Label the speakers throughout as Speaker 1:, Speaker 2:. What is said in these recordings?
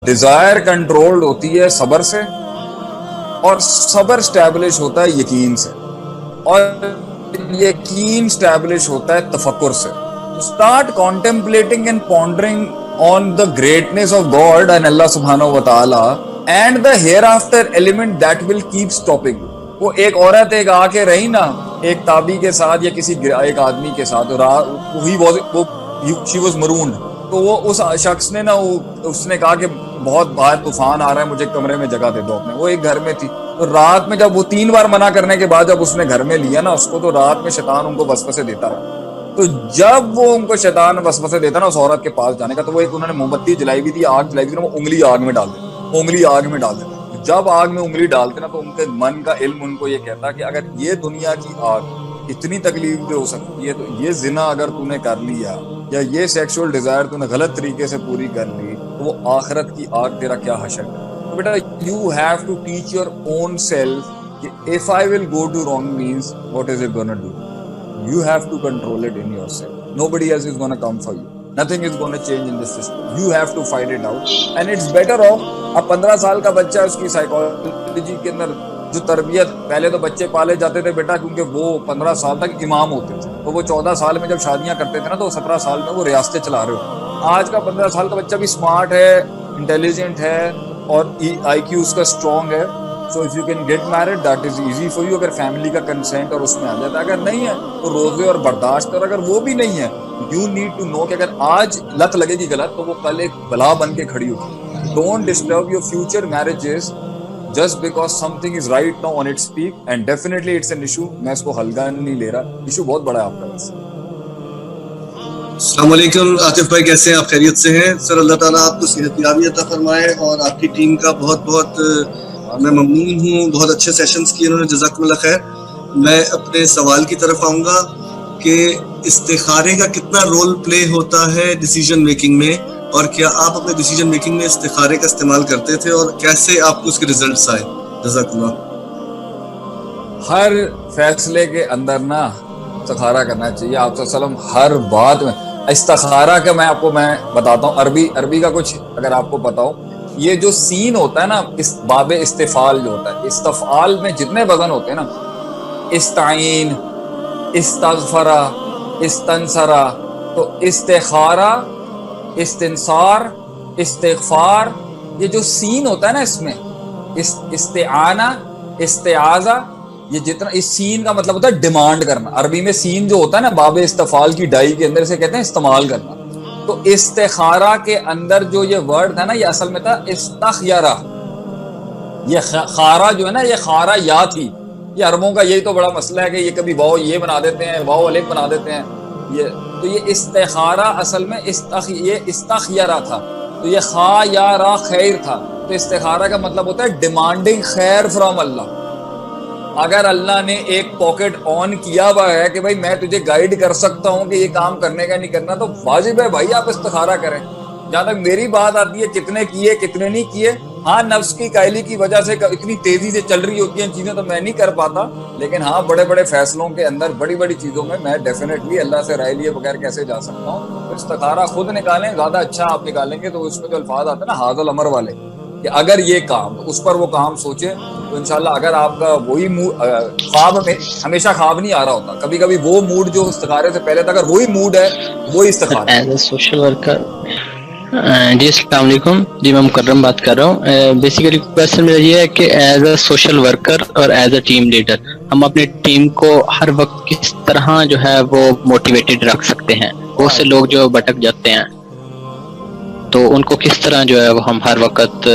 Speaker 1: Dzire control ہوتی ہے صبر سے, اور صبر اسٹیبلش ہوتا ہے یقین سے, اور یقین اسٹیبلش ہوتا ہے تفکر سے. Start contemplating and pondering on the greatness of God and اللہ سبحانہ و تعالی and the hereafter element that will keep stopping. وہ ایک عورت ایک آ کے رہی نا ایک تابی کے ساتھ یا کسی ایک آدمی کے ساتھ, شی واز مرونڈ, تو وہ اس شخص نے نا اس نے کہا کہ بہت باہر طوفان آ رہا ہے, مجھے کمرے میں جگہ دے دو اپنے. وہ ایک گھر میں تھی, تو رات میں جب وہ 3 بار منع کرنے کے بعد جب اس نے گھر میں لیا نا اس کو, تو رات میں شیطان ان کو وسوسے دیتا رہا. تو جب وہ ان کو شیطان وسوسے دیتا نا اس عورت کے پاس جانے کا, تو وہ ایک انہوں نے موم بتی جلائی ہوئی تھی, آگ جلائی ہوئی تھی, وہ انگلی آگ میں ڈال دیتے, انگلی آگ میں ڈال دیتے. جب آگ میں انگلی ڈالتے نا تو ان کے من کا علم ان کو یہ کہتا کہ اگر یہ دنیا کی آگ اتنی تکلیف دے ہو سکتی ہے, تو یہ زنا اگر تو نے کر لیا یا یہ سیکشول ڈیزائر تو نے غلط طریقے سے پوری کر لی, تو وہ آخرت کی آگ تیرا کیا حشر ہے. تو بیٹا you have to teach your own self کہ if I will go to wrong means what is it gonna do. You have to control it in yourself. Nobody else is gonna come for you. Nothing is gonna change in this system. You have to fight it out. And it's better off. اب 15 سال کا بچہ اس کی psychology کے اندر جو تربیت, پہلے تو بچے پالے جاتے تھے بیٹا کیونکہ وہ 15 سال تک امام ہوتے تھے, تو وہ 14 سال میں جب شادیاں کرتے تھے نا تو 17 سال میں وہ ریاستیں چلا رہے ہوتے. آج کا 15 سال کا بچہ بھی اسمارٹ ہے, انٹیلیجنٹ ہے, اور آئی کیو اس کا اسٹرانگ ہے. So if you can get married, that is easy for you اگر فیملی کا کنسینٹ اور اس میں آ جاتا ہے. اگر نہیں ہے تو روزے اور برداشت, اور اگر وہ بھی نہیں ہے you need to know کہ اگر آج لت لگے گی غلط تو وہ کل ایک بلا بن کے کھڑی ہوگی. Don't disturb your future marriages just because something is right now on its peak, and definitely it's an issue. میں اس کو ہلکا نہیں لے رہا, ایشو بہت بڑا ہے آپ کا. بس
Speaker 2: السلام علیکم عاطف بھائی, کیسے ہیں آپ؟ خیریت سے ہیں سر؟ اللہ تعالیٰ آپ کو صحت یابی عطا فرمائے, اور آپ کی ٹیم کا بہت بہت میں ممنون ہوں. بہت اچھے سیشنز کیے انہوں نے, جزاکم اللہ خیر. میں اپنے سوال کی طرف آؤں گا کہ استخارے کا کتنا رول پلے ہوتا ہے ڈیسیجن میکنگ میں, اور کیا آپ اپنے ڈیسیجن میکنگ میں استخارے کا استعمال کرتے تھے, اور کیسے آپ کو اس کے ریزلٹس آئے؟ جزاکم اللہ.
Speaker 1: ہر فیصلے کے اندر نا استخارہ کرنا چاہیے. آپ صلی اللہ علیہ وسلم ہر بات میں استخارہ کا, میں آپ کو میں بتاتا ہوں عربی کا کچھ اگر آپ کو پتا ہو. یہ جو سین ہوتا ہے نا اس باب استفعال جو ہوتا ہے, استفعال میں جتنے وزن ہوتے ہیں نا, استعین, استغفرا, استنصرا, تو استخارہ, استنصار, استغفار, یہ جو سین ہوتا ہے نا اس میں استعانہ, استعاذہ, یہ جتنا اس سین کا مطلب ہوتا ہے ڈیمانڈ کرنا. عربی میں سین جو ہوتا ہے نا باب استفعال کی ڈائی کے اندر سے کہتے ہیں استعمال کرنا. تو استخارہ کے اندر جو یہ ورڈ تھا نا یہ اصل میں تھا استخیرہ. یہ خارہ جو ہے نا یہ خارہ یا تھی. یہ عربوں کا یہی تو بڑا مسئلہ ہے کہ یہ کبھی واو یہ بنا دیتے ہیں, واو الف بنا دیتے ہیں. تو یہ استخارہ اصل میں یہ استخیرہ تھا, تو یہ خا یا را خیر تھا. تو استخارہ کا مطلب ہوتا ہے ڈیمانڈنگ خیر فرام اللہ. اگر اللہ نے ایک پاکٹ آن کیا ہوا ہے کہ بھائی میں تجھے گائیڈ کر سکتا ہوں کہ یہ کام کرنے کا نہیں کرنا, تو واجب ہے بھائی آپ استخارہ کریں. جہاں تک میری بات آتی ہے کتنے کیے کتنے نہیں کیے, ہاں نفس کی قائلی کی وجہ سے اتنی تیزی سے چل رہی ہوتی ہیں چیزیں تو میں نہیں کر پاتا, لیکن ہاں بڑے بڑے فیصلوں کے اندر بڑی بڑی چیزوں میں ڈیفینیٹلی اللہ سے رائے لیے بغیر کیسے جا سکتا ہوں. استخارہ خود نکالیں, زیادہ اچھا آپ نکالیں گے. تو اس میں جو الفاظ آتے ہیں نا حاضل امر والے, کہ اگر یہ کام اس پر وہ کام سوچے تو انشاءاللہ اگر آپ کا وہی خواب میں ہمیشہ خواب نہیں آ رہا ہوتا, کبھی کبھی وہ موڈ جو استخارے سے پہلے تھا اگر وہی موڈ ہے وہی استخارہ.
Speaker 3: As a social worker. جی السلام علیکم, جی میں مکرم بات کر رہا ہوں. بیسیکلی کویسچن میرا یہ ہے کہ ایز اے سوشل ورکر اور ایز اے ٹیم لیڈر ہم اپنی ٹیم کو ہر وقت کس طرح جو ہے وہ موٹیویٹڈ رکھ سکتے ہیں؟ بہت سے لوگ جو بھٹک جاتے ہیں تو ان کو کس طرح جو ہے وہ ہم ہر وقت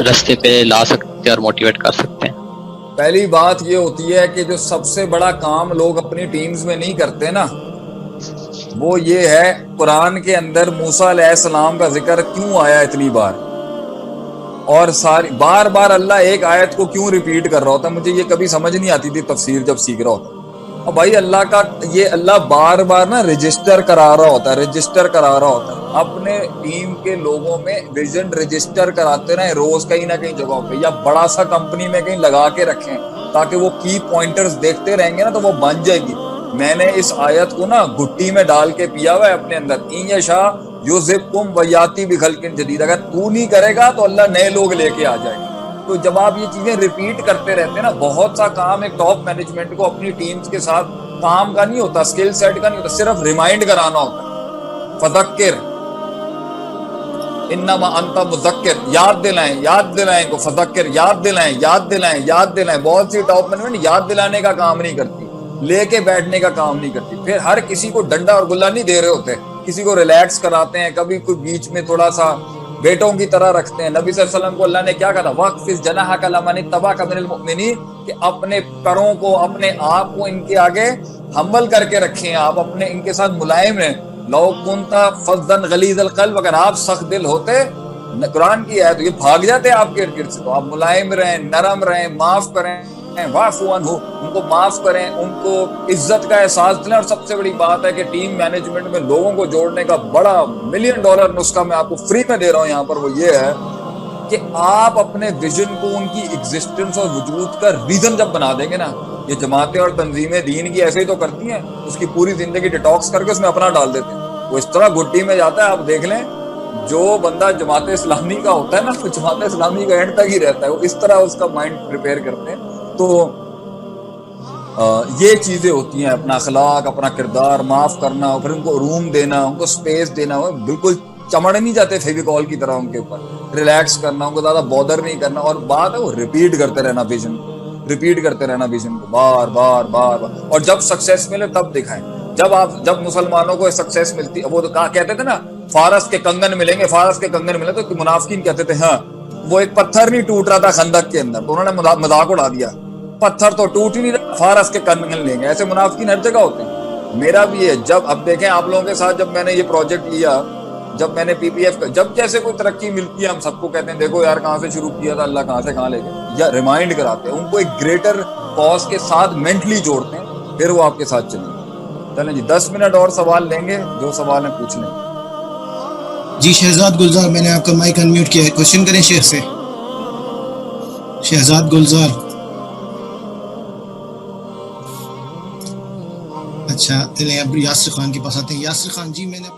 Speaker 3: راستے پہ لا سکتے ہیں اور موٹیویٹ کر سکتے ہیں؟
Speaker 1: پہلی بات یہ ہوتی ہے کہ جو سب سے بڑا کام لوگ اپنی ٹیمز میں نہیں کرتے نا, وہ یہ ہے قرآن کے اندر موسیٰ علیہ السلام کا ذکر کیوں آیا اتنی بار, اور ساری بار بار اللہ ایک آیت کو کیوں ریپیٹ کر رہا ہوتا ہے. مجھے یہ کبھی سمجھ نہیں آتی تھی تفسیر جب سیکھ رہا ہوتا. اب بھائی اللہ کا یہ اللہ بار بار نا رجسٹر کرا رہا ہوتا ہے اپنے ٹیم کے لوگوں میں. ویژن رجسٹر کراتے رہیں روز کہیں نہ کہیں جگہوں پہ, یا بڑا سا کمپنی میں کہیں لگا کے رکھیں تاکہ وہ کی پوائنٹرز دیکھتے رہیں گے نا تو وہ بن جائے گی. میں نے اس آیت کو نا گٹی میں ڈال کے پیا ہوا ہے اپنے اندر. این یشاء یُذِبْکُم وَیَأْتِی بِخَلْقٍ جدید. اگر تو نہیں کرے گا تو اللہ نئے لوگ لے کے آ جائے گا. تو جب آپ یہ چیزیں ریپیٹ کرتے رہتے ہیں نا, بہت سا کام ایک ٹاپ مینجمنٹ کو اپنی ٹیمز کے ساتھ کام کا نہیں ہوتا, اسکل سیٹ کا نہیں ہوتا, صرف ریمائنڈ کرانا ہوتا ہے. فذکر انما انت مذکر, یاد دلائیں کو, فذکر یاد دلائیں. بہت سی ٹاپ مینجمنٹ یاد دلانے کا کام نہیں کرتی, لے کے بیٹھنے کا کام نہیں کرتی. پھر ہر کسی کو ڈنڈا اور گلا نہیں دے رہے ہوتے, کسی کو ریلیکس کراتے ہیں, کبھی کوئی بیچ میں تھوڑا سا بیٹوں کی طرح رکھتے ہیں. نبی صلی اللہ علیہ وسلم کو اللہ نے کیا کہا تھا, وَاخْفِضْ جَنَاحَكَ لِمَنِ اتَّبَعَكَ مِنَ الْمُؤْمِنِينَ, کہ اپنے پروں کو, اپنے آپ کو ان کے آگے ہمبل کر کے رکھیں, آپ اپنے ان کے ساتھ ملائم رہیں. لَوْ كُنْتَ فَظًّا غَلِيظَ الْقَلْبِ, اگر آپ سخت دل ہوتے, قرآن کی ہے تو یہ بھاگ جاتے آپ کے ارد گرد سے. تو آپ ملائم رہیں, نرم رہیں, معاف کریں, واعفو عنہ, ان کو معاف کریں, ان کو عزت کا احساس دلیں. اور سب سے بڑی بات ہے کہ ٹیم مینجمنٹ میں لوگوں کو جوڑنے کا بڑا $1 ملین نسخہ میں آپ کو فری میں دے رہا ہوں یہاں پر, وہ یہ ہے کہ آپ اپنے ویژن کو ان کی ایگزسٹنس اور وجود کا ریزن جب بنا دیں گے نا, یہ جماعتیں اور تنظیمیں دین کی ایسے ہی تو کرتی ہیں, اس کی پوری زندگی ڈیٹاکس کر کے اس میں اپنا ڈال دیتے ہیں. وہ اس طرح گھٹی میں جاتا ہے, آپ دیکھ لیں جو بندہ جماعت اسلامی کا ہوتا ہے نا, وہ جماعت اسلامی کا اینڈ تک ہی رہتا ہے, وہ اس طرح اس کا مائنڈ پریپیئر کرتے ہیں. تو یہ چیزیں ہوتی ہیں, اپنا اخلاق, اپنا کردار, معاف کرنا, پھر ان کو روم دینا, ان کو سپیس دینا, بالکل چمڑ نہیں جاتے فیویکول کی طرح ان کے اوپر, ریلیکس کرنا, ان کو زیادہ بودر نہیں کرنا. اور بات ہے وہ ریپیٹ کرتے رہنا ویژن کو بار بار. اور جب سکسیس ملے تب دکھائیں. جب مسلمانوں کو سکسیس ملتی, وہ تو کہتے تھے نا فارس کے کنگن ملیں گے, تو منافقین کہتے تھے ہاں وہ ایک پتھر نہیں ٹوٹ رہا تھا خندق کے اندر, تو انہوں نے مذاق اڑا دیا, پتھر تو ٹوٹ ہی نہیں رہا, فارس کے کنگن لیں گے. ایسے منافقین ہر جگہ ہوتے ہیں. میرا بھی ہے, جب اب دیکھیں آپ لوگوں کے ساتھ جب میں نے یہ پروجیکٹ لیا, جب میں نے پی پی ایف, جب جیسے کوئی ترقی ملتی ہے ہم سب کو کہتے ہیں دیکھو یار کہاں سے شروع کیا تھا, اللہ کہاں سے کہاں لے گئے, یا ریمائنڈ کراتے ہیں ان کو ایک گریٹر کاز کے ساتھ مینٹلی جوڑتے ہیں, پھر وہ آپ کے ساتھ چلیں گے. چلیں جی 10 منٹ اور سوال لیں گے, جو سوال ہیں پوچھ لیں.
Speaker 4: جی شہزاد گلزار, میں نے آپ کا مائک انمیوٹ کیا ہے, کوشچن کریں شیخ سے. شہزاد گلزار. اچھا چلیں اب یاسر خان کے پاس آتے ہیں. یاسر خان جی, میں نے